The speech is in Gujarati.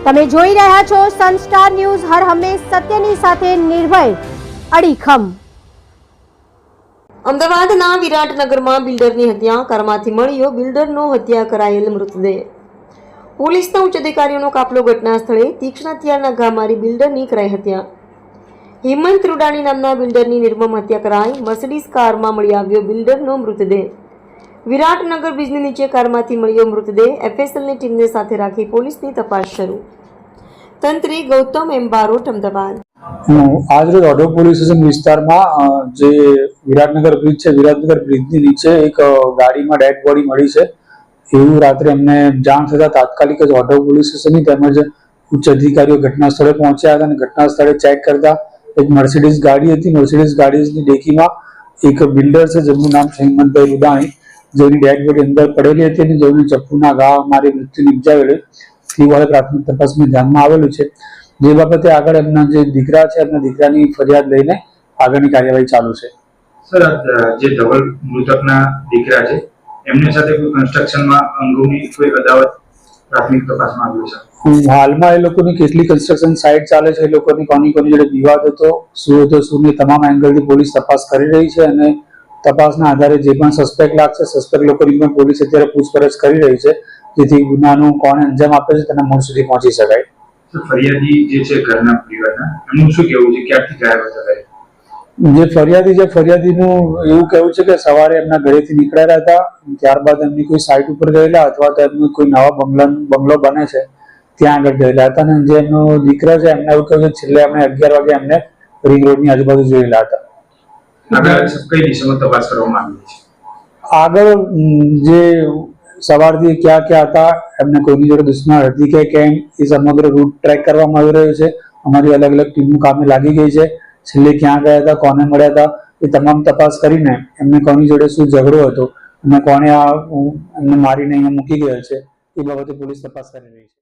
તમે જોઈ રહ્યા છો સનસ્ટાર ન્યૂઝ, હર હંમેશ સત્યની સાથે નિર્ભય અડીખમ. અમદાવાદના વિરાટનગરમાં બિલ્ડરની હત્યા, કારમાંથી મળ્યો બિલ્ડરનો હત્યા કરાયેલ મૃતદેહ. પોલીસના ઉચ્ચ અધિકારીઓનો કાફલો ઘટના સ્થળે. તીક્ષ્ણ હથિયારના ઘા મારી બિલ્ડરની કરાઈ હત્યા. હેમંત રૂડાણી નામના બિલ્ડરની નિર્મમ હત્યા કરાઈ. મર્સિડીઝ કારમાં મળી આવ્યો બિલ્ડરનો મૃતદેહ. વિરાટનગર બ્રિજની નીચે કારમાંથી મળ્યો મૃતદેહ. એફએસએલની ટીમને સાથે રાખી પોલીસની તપાસ શરૂ. તંત્રી ગૌતમ એમ બારોટ, અમદાવાદ. આજરોજ ઓઢવ પોલીસ સ્ટેશન વિસ્તારમાં જે વિરાટનગર બ્રિજ છે, વિરાટનગર બ્રિજની નીચે એક ગાડીમાં ડેડ બોડી મળી છે. એવું રાત્રે અમને જાણ થતા તાત્કાલિક જ ઓઢવ પોલીસ સ્ટેશનની તેમજ ઉચ્ચ અધિકારીઓ ઘટના સ્થળે પહોંચ્યા હતા અને ઘટના સ્થળે ચેક કરતા એક મર્સિડીઝ ગાડી હતી. મર્સિડીઝ ગાડીની ડેકીમાં એક બિલ્ડર છે જેમનું નામ છે હેમંતભાઈ રૂડાણી, જેની ડેડ બોડી અંદર પડેલી હતી અને જેમને ચપ્પુના ઘા મારી મૃત્યુ નિપજાવેલું તે પ્રાથમિક તપાસમાં ધ્યાનમાં આવેલું છે. જે બાબતે આગળ એમના જે દીકરા છે, એમના દીકરાની ફરિયાદ લઈને આગળની કાર્યવાહી ચાલુ છે. સર, જે ધવલ મૃતકના દીકરા છે એમની સાથે કોઈ કન્સ્ટ્રક્શનમાં અંગોની કોઈ અદાવત પ્રાથમિક તપાસમાં આવ્યું છે? હાલમાં એ લોકોની કેટલી કન્સ્ટ્રક્શન સાઇટ ચાલે છે, એ લોકોની કોની જોડે વિવાદ હતો, શું હતો શું નહીં, તમામ એંગલથી પોલીસ તપાસ કરી રહી છે અને તપાસના આધારે જે પણ સસ્પેક્ટ લાગશે, સસ્પેક્ટ લોકોની પણ પોલીસ અત્યારે પૂછપરછ કરી રહી છે, જેથી ગુનાનું કોણ અંજામ આપે છે તેના મૂળ સુધી પહોંચી શકાય. ફરિયાદી જે છે ઘરના પરિવારના, એમનું શું કહેવું છે, ક્યાંથી ગાયબ હતા? જે ફરિયાદી છે, ફરિયાદીનું એવું કહેવું છે કે સવારે એમના ઘરેથી નીકળ્યા હતા, ત્યારબાદ એમની કોઈ સાઇટ ઉપર ગયેલા અથવા તો એમનું કોઈ નવા બંગલો બને છે ત્યાં આગળ ગયેલા હતા. અને જે એમનો દીકરો છે એમને એવું કહ્યું કે છેલ્લે એમણે 11 વાગે એમને રિંગ રોડની આજુબાજુ જોયેલા હતા. આગળ કઈ દિશામાં તપાસ કરવામાં આવી છે? આગળ જે સવારથી ક્યાં ક્યાં હતા, એમને કોઈની જોડે દુશ્મન હતી કે કેમ, એ સમગ્ર રૂટ ટ્રેક કરવામાં આવી રહ્યો છે. અમારી અલગ અલગ ટીમો કામે લાગી ગઈ છે. છેલ્લે ક્યાં ગયા હતા, કોને મળ્યા હતા, એ તમામ તપાસ કરીને એમને કોની જોડે શું ઝઘડો હતો અને કોને એમને મારીને અહીંયા મૂકી ગયો છે એ બાબતે પોલીસ તપાસ કરી રહી છે.